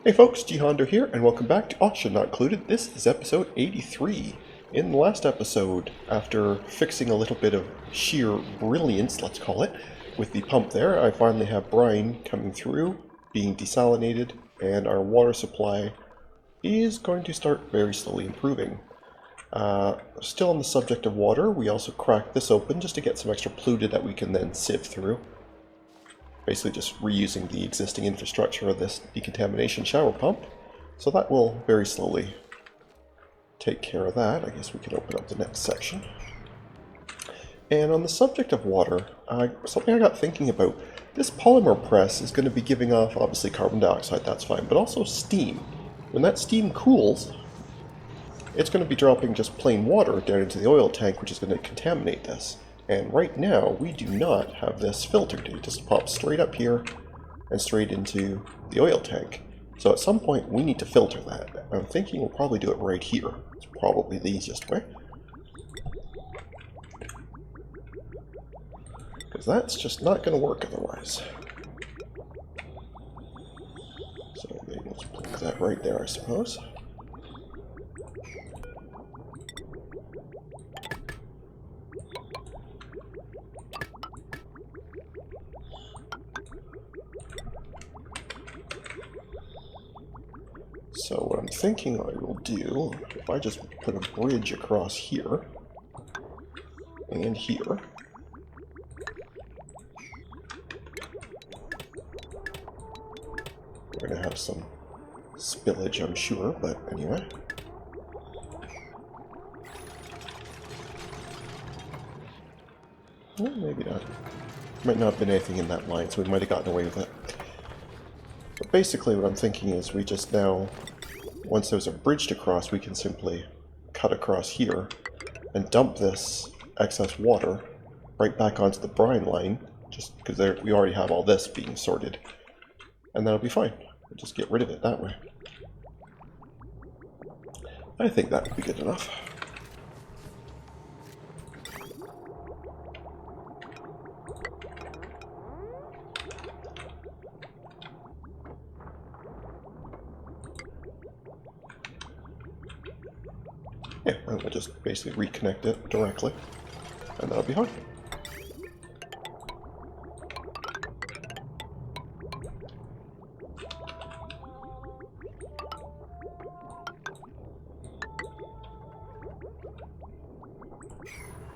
Hey folks, GHondo here, and welcome back to Auction Not Included. This is episode 83. In the last episode, after fixing a little bit of sheer brilliance, let's call it, with the pump there, I finally have brine coming through, being desalinated, and our water supply is going to start very slowly improving. Still on the subject of water, we also cracked this open just to get some extra polluted that we can then sieve through. Basically just reusing the existing infrastructure of this decontamination shower pump. So that will very slowly take care of that. I guess we can open up the next section. And on the subject of water, something I got thinking about, this polymer press is going to be giving off, obviously, carbon dioxide, that's fine, but also steam. When that steam cools, it's going to be dropping just plain water down into the oil tank, which is going to contaminate this. And right now, we do not have this filtered. It just pops straight up here and straight into the oil tank. So at some point, we need to filter that. I'm thinking we'll probably do it right here. It's probably the easiest way. Because that's just not going to work otherwise. So maybe let's plug that right there, I suppose. So what I'm thinking I will do, if I just put a bridge across here, and here, we're going to have some spillage, I'm sure, but anyway. Well, maybe not. Might not have been anything in that line, so we might have gotten away with it. But basically what I'm thinking is we just now, once there's a bridge to cross, we can simply cut across here and dump this excess water right back onto the brine line, just because we already have all this being sorted. And that'll be fine. We'll just get rid of it that way. I think that would be good enough. Yeah, and we'll just basically reconnect it directly, and that'll be fine.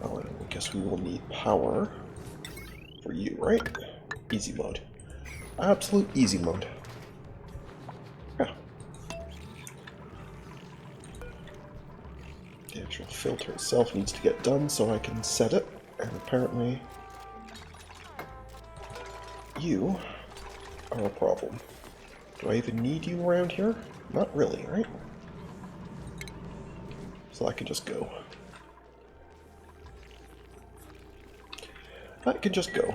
Oh, and I guess we will need power for you, right? Easy mode. Absolute easy mode. Yeah. The actual filter itself needs to get done so I can set it, and apparently you are a problem. Do I even need you around here? Not really, right? So I can just go. I can just go.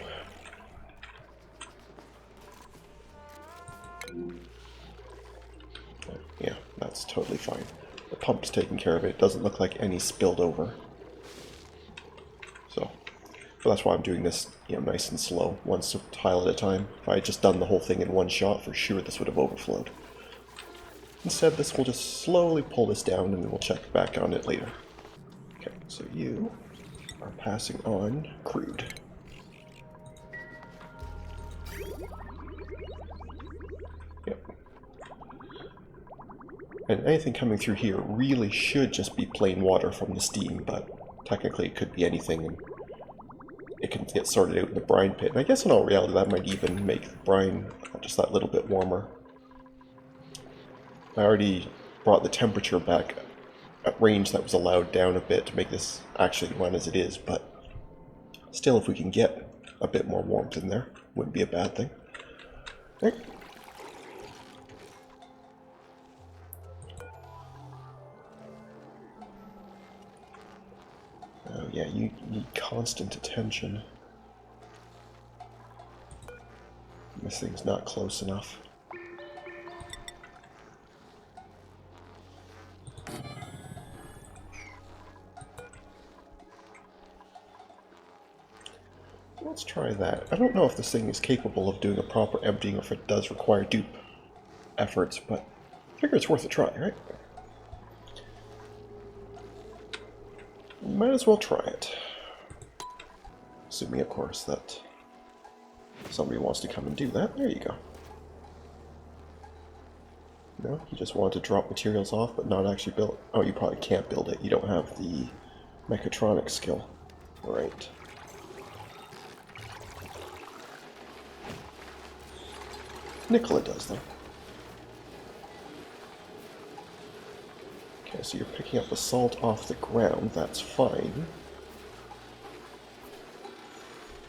Yeah, that's totally fine. The pump's taking care of it. It doesn't look like any spilled over. So, but that's why I'm doing this, nice and slow, one tile at a time. If I had just done the whole thing in one shot, for sure this would have overflowed. Instead, this will just slowly pull this down, and then we'll check back on it later. Okay, so you are passing on crude. Yep. And anything coming through here really should just be plain water from the steam, but technically it could be anything, and it can get sorted out in the brine pit. And I guess in all reality that might even make the brine just that little bit warmer. I already brought the temperature back at range that was allowed down a bit to make this actually run as it is, but still, if we can get a bit more warmth in there, wouldn't be a bad thing. Right. Oh yeah, you need constant attention. This thing's not close enough. Let's try that. I don't know if this thing is capable of doing a proper emptying or if it does require dupe efforts, but I figure it's worth a try, right? Might as well try it. Assuming, of course, that somebody wants to come and do that. There you go. No, you just want to drop materials off, but not actually build. Oh, you probably can't build it. You don't have the mechatronics skill. Right. 𝘞𝘰𝘰𝘳𝘥𝘰𝘰𝘳𝘐𝑁𝑛𝑛𝑐𝑜LA does, though. Okay, so you're picking up the salt off the ground. That's fine.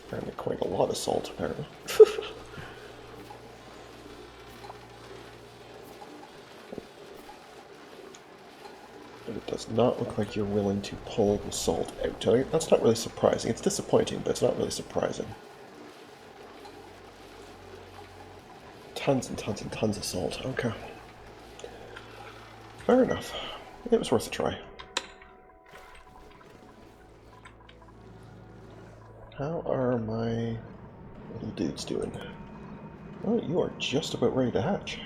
Apparently quite a lot of salt, apparently. But it does not look like you're willing to pull the salt out. That's not really surprising. It's disappointing, but it's not really surprising. Tons and tons and tons of salt. Okay. Fair enough. It was worth a try. How are my little dudes doing? Oh, you are just about ready to hatch.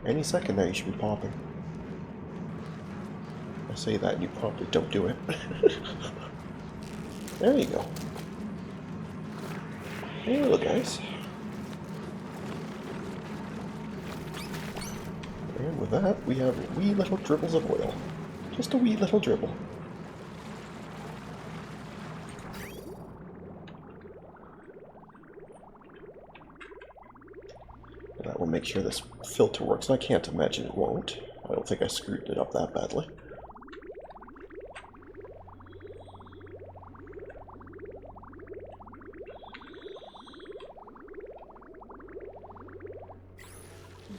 Any second now you should be popping. I say that and you probably don't do it. There you go. Hey little guys. And with that, we have wee little dribbles of oil. Just a wee little dribble. That will make sure this filter works, and I can't imagine it won't. I don't think I screwed it up that badly.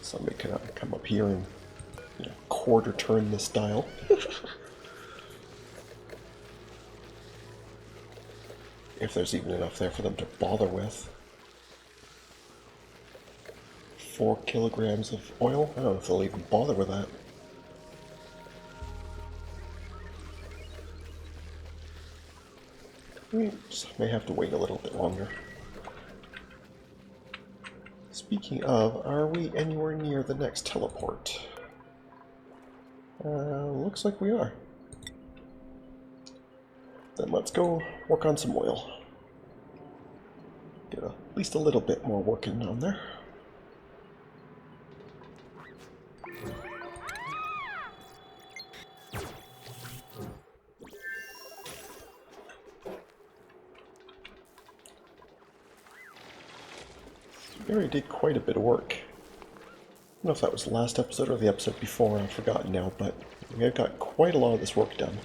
Somebody can come up here and quarter turn this dial. If there's even enough there for them to bother with. 4 kilograms of oil? I don't know if they'll even bother with that. We just may have to wait a little bit longer. Speaking of, are we anywhere near the next teleport? Looks like we are. Then let's go work on some oil. Get at least a little bit more working on there. We already did quite a bit of work. I don't know if that was the last episode or the episode before, I've forgotten now, but we've got quite a lot of this work done.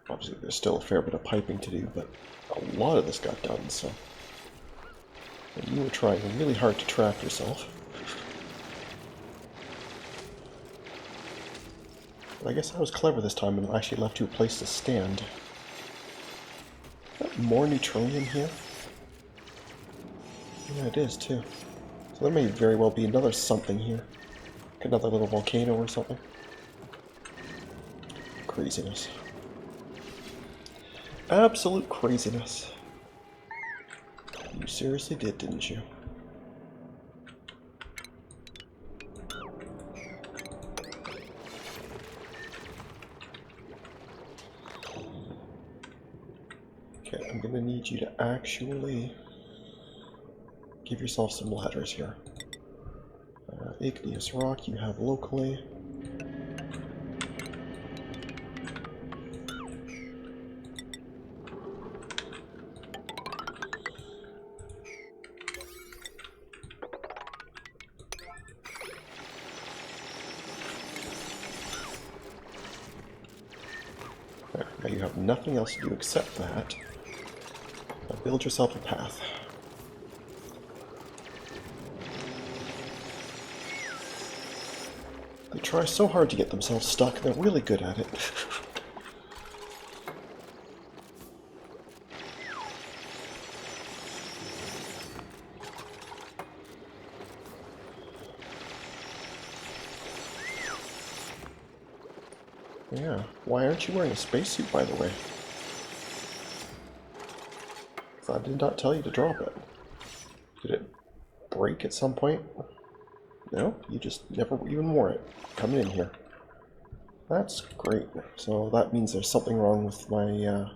Obviously there's still a fair bit of piping to do, but a lot of this got done, so... And you were trying really hard to trap yourself. But I guess I was clever this time and actually left you a place to stand. Is that more neutronium here? Yeah, it is too. So there may very well be another something here. Like another little volcano or something. Craziness. Absolute craziness. You seriously did, didn't you? Okay, I'm gonna need you to actually give yourself some ladders here. Igneous rock you have locally. There, now you have nothing else to do except that. Now build yourself a path. They try so hard to get themselves stuck, they're really good at it. Yeah, why aren't you wearing a spacesuit, by the way? I did not tell you to drop it. Did it break at some point? No, you just never even wore it. Coming in here. That's great. So that means there's something wrong with my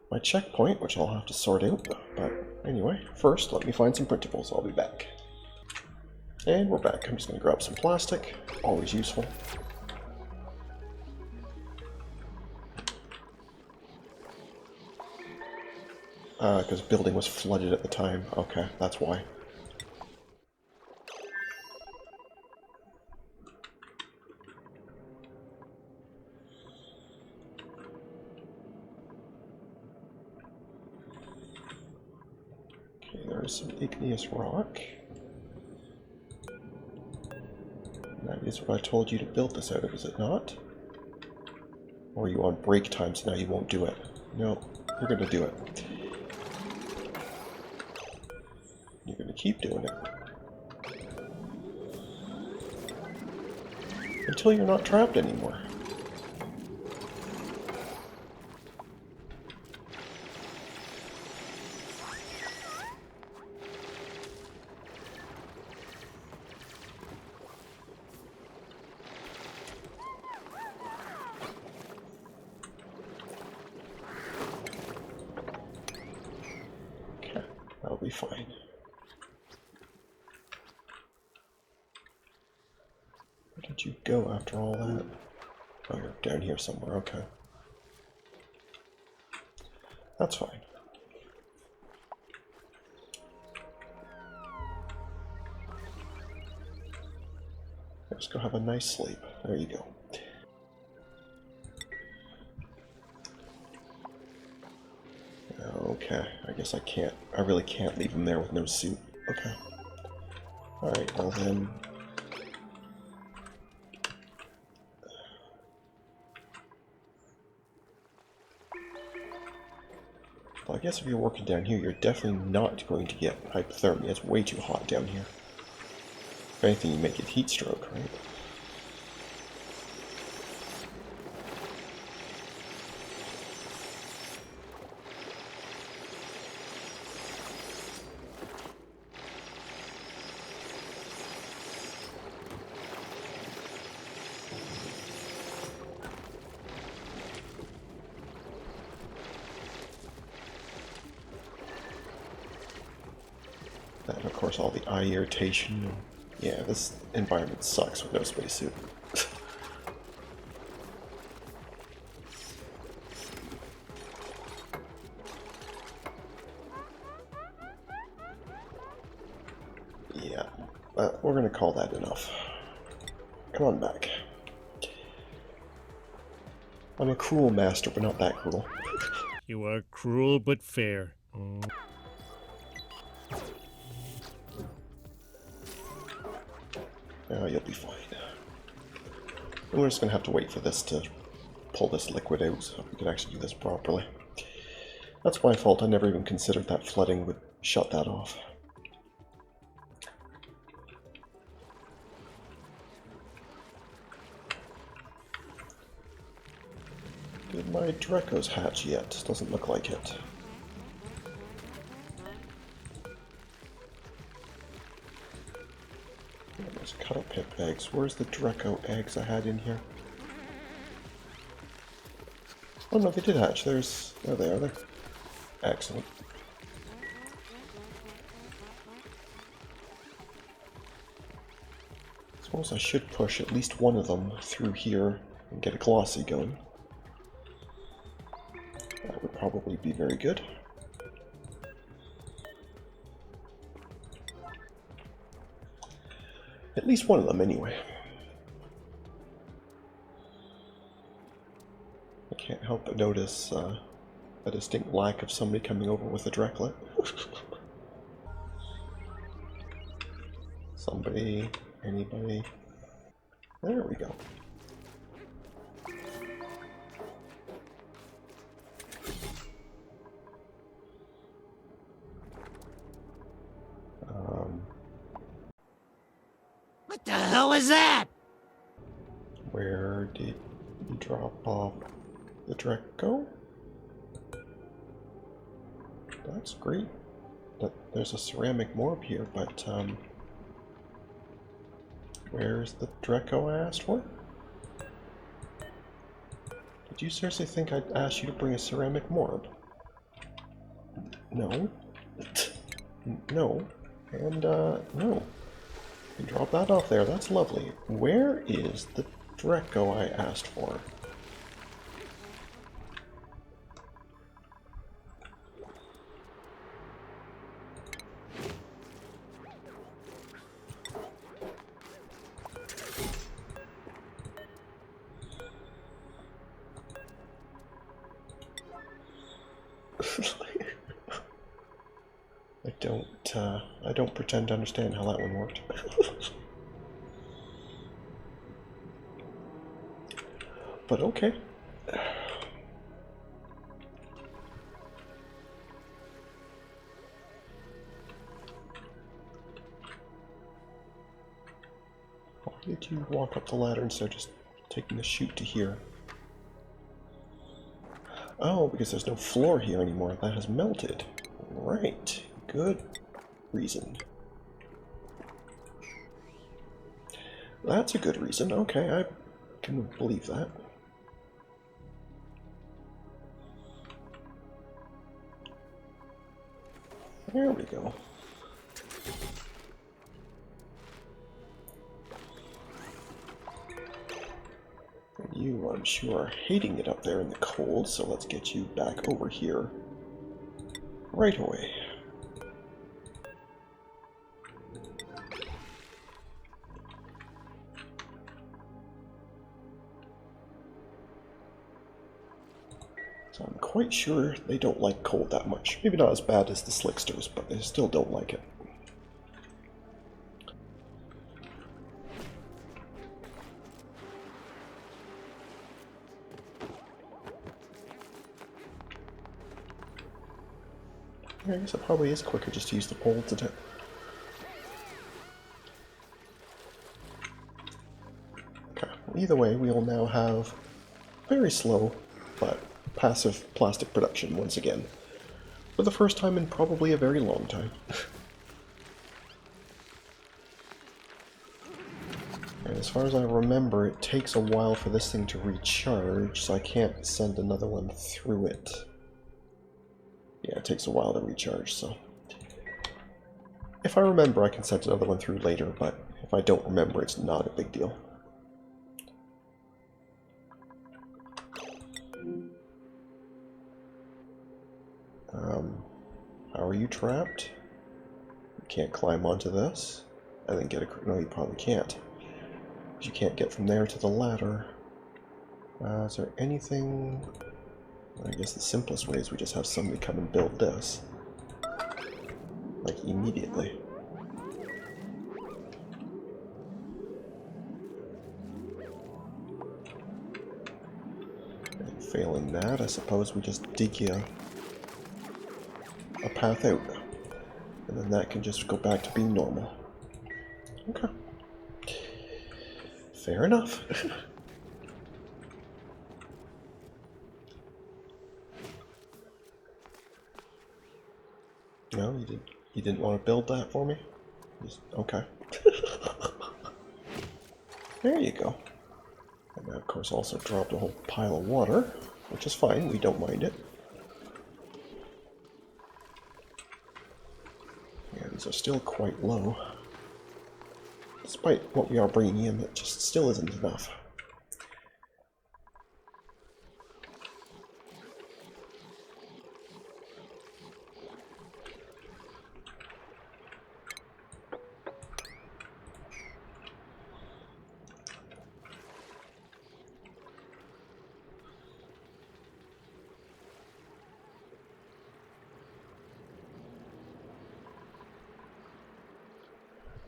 my checkpoint, which I'll have to sort out. But anyway, first let me find some printables. I'll be back. And we're back. I'm just going to grab some plastic. Always useful. Because building was flooded at the time. Okay, that's why. Okay, there's some igneous rock. That is what I told you to build this out of, is it not? Or are you on break time, so now you won't do it? No, you're going to do it. You're going to keep doing it. Until you're not trapped anymore. Okay, that'll be fine. Where did you go after all that? Oh, you're down here somewhere, okay. That's fine. Let's go have a nice sleep. There you go. Okay, I guess I can't. I really can't leave him there with no suit. Okay. Alright, well then. Well, I guess if you're working down here, you're definitely not going to get hypothermia. It's way too hot down here. If anything, you may get heat stroke, right? And of course all the eye irritation. Yeah, this environment sucks with no spacesuit. Yeah, we're gonna call that enough. Come on back. I'm a cruel master, but not that cruel. You are cruel but fair. You'll be fine. We're just gonna have to wait for this to pull this liquid out so we can actually do this properly. That's my fault. I never even considered that flooding would shut that off. Did my Drecos hatch yet? Doesn't look like it. There's Cuttle Pip eggs. Where's the Dreco eggs I had in here? Oh no, they did hatch. There they are. There. Excellent. Suppose I should push at least one of them through here and get a glossy going. That would probably be very good. At least one of them, anyway. I can't help but notice a distinct lack of somebody coming over with a Dreklet. Somebody, anybody. There we go. What the hell is that? Where did you drop off the Dreco? That's great that there's a ceramic morb here, but where's the Dreco I asked for? Did you seriously think I'd ask you to bring a ceramic morb? No. No. And, no. You drop that off there, that's lovely. Where is the Dreco I asked for? I don't pretend to understand how that one worked. But okay. Why did you walk up the ladder instead of just taking the chute to here? Oh, because there's no floor here anymore. That has melted. Right. Good reason. That's a good reason. Okay, I can believe that. There we go. And you, I'm sure, are hating it up there in the cold, so let's get you back over here right away. So I'm quite sure they don't like cold that much. Maybe not as bad as the slicksters, but they still don't like it. I guess it probably is quicker just to use the pole to do. Okay, either way, we will now have very slow, but passive plastic production once again. For the first time in probably a very long time. And as far as I remember, it takes a while for this thing to recharge, so I can't send another one through it. Yeah, it takes a while to recharge, so... If I remember, I can send another one through later, but if I don't remember, it's not a big deal. How are you trapped? You can't climb onto this? And then get a... No, you probably can't. You can't get from there to the ladder. Is there anything... I guess the simplest way is we just have somebody come and build this. Like, immediately. And failing that, I suppose we just dig you a path out. And then that can just go back to being normal. Okay. Fair enough. No, you didn't want to build that for me? Okay. There you go. And that, of course, also dropped a whole pile of water, which is fine, we don't mind it. Yeah, these are still quite low. Despite what we are bringing in, it just still isn't enough.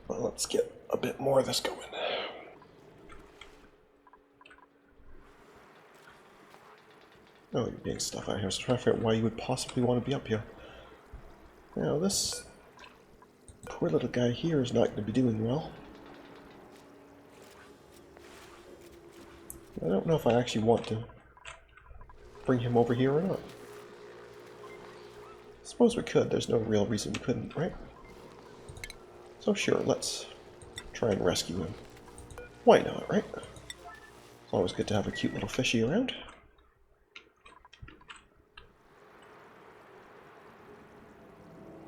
Well, let's get a bit more of this going. Oh, you're getting stuff out here, so try to figure out why you would possibly want to be up here. Now, this poor little guy here is not going to be doing well. I don't know if I actually want to bring him over here or not. It's suppose we could. There's no real reason we couldn't, right? So sure, let's try and rescue him. Why not, right? It's always good to have a cute little fishy around.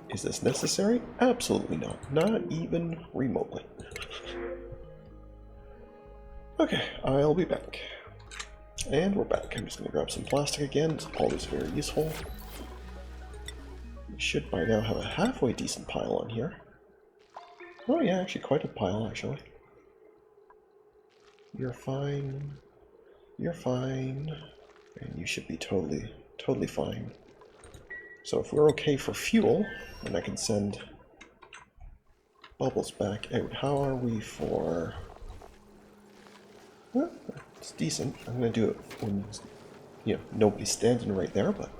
Is this necessary? Absolutely not. Not even remotely. Okay, I'll be back. And we're back. I'm just going to grab some plastic again. It's always very useful. We should by now have a halfway decent pile on here. Oh yeah, actually quite a pile, actually. You're fine. You're fine. And you should be totally fine. So if we're okay for fuel, then I can send bubbles back out. How are we for... Well, it's decent. I'm going to do it when, you know, nobody's standing right there, but...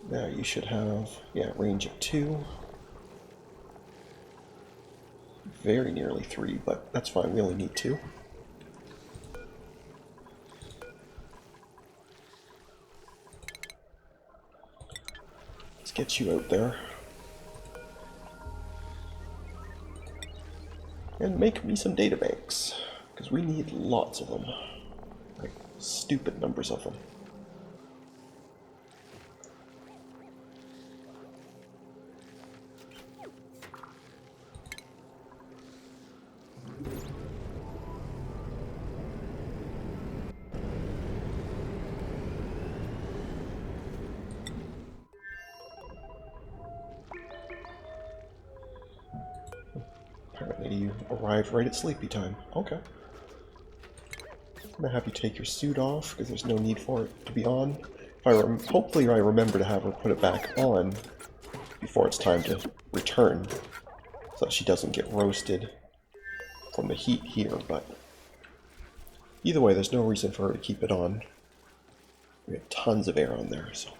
Now you should have, yeah, range of 2. Very nearly 3, but that's fine, we only need 2. Let's get you out there. And make me some databanks, because we need lots of them. Like, stupid numbers of them. Apparently you arrived right at sleepy time. Okay. I'm gonna have you take your suit off, because there's no need for it to be on. Hopefully I remember to have her put it back on before it's time to return, so that she doesn't get roasted from the heat here, but either way, there's no reason for her to keep it on. We have tons of air on there, so...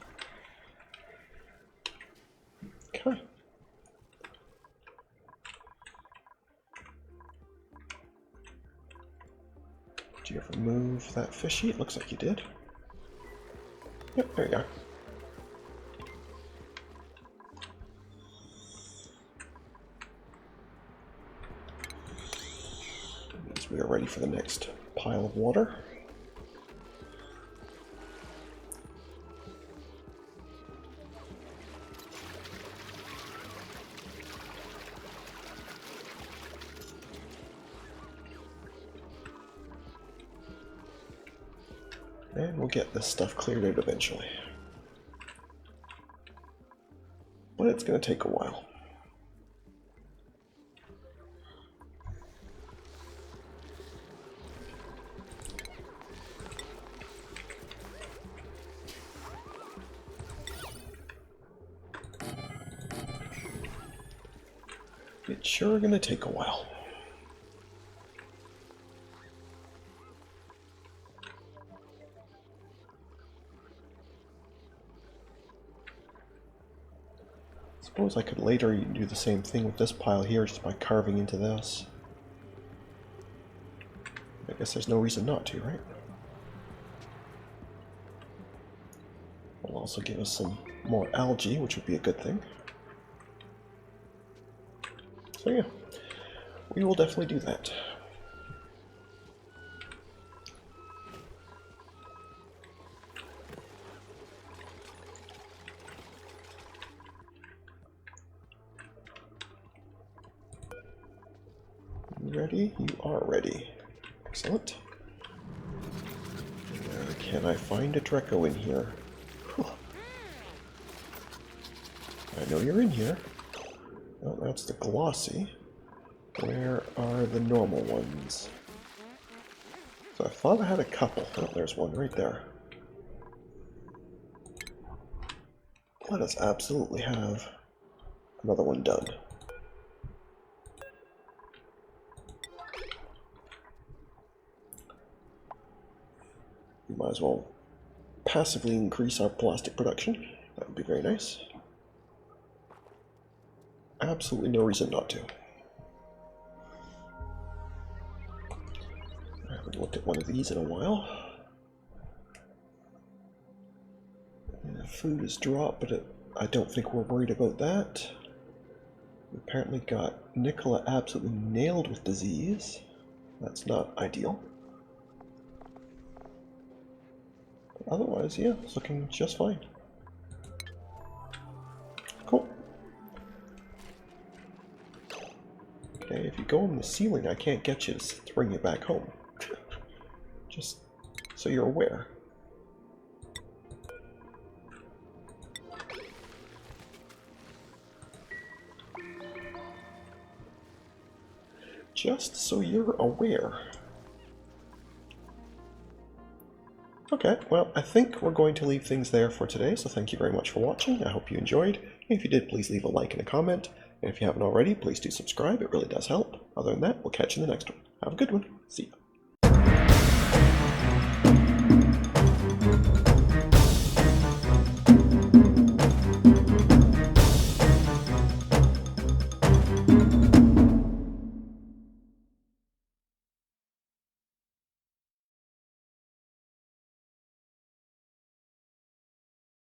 Okay. Did you ever move that fishy? It looks like you did. Yep, there you are. That means we are ready for the next pile of water. And we'll get this stuff cleared out eventually. But it's going to take a while. It's sure going to take a while. Suppose I could later do the same thing with this pile here just by carving into this. I guess there's no reason not to, right? It'll also give us some more algae, which would be a good thing. So yeah, we will definitely do that. Ready? You are ready. Excellent. Can I find a Dreco in here? Whew. I know you're in here. Oh, that's the glossy. Where are the normal ones? So I thought I had a couple. Oh, there's one right there. Let us absolutely have another one done. We might as well passively increase our plastic production. That would be very nice. Absolutely no reason not to. Haven't looked at one of these in a while. Yeah, food has dropped, but I don't think we're worried about that. We apparently got 𝘞𝘰𝘰𝘳𝘥𝘪𝘯𝘫 absolutely nailed with disease. That's not ideal. But otherwise, yeah, it's looking just fine. Cool. Okay, if you go on the ceiling, I can't get you to bring you back home. Just so you're aware. Just so you're aware. Okay, well, I think we're going to leave things there for today, so thank you very much for watching. I hope you enjoyed. If you did, please leave a like and a comment. And if you haven't already, please do subscribe. It really does help. Other than that, we'll catch you in the next one. Have a good one. See ya.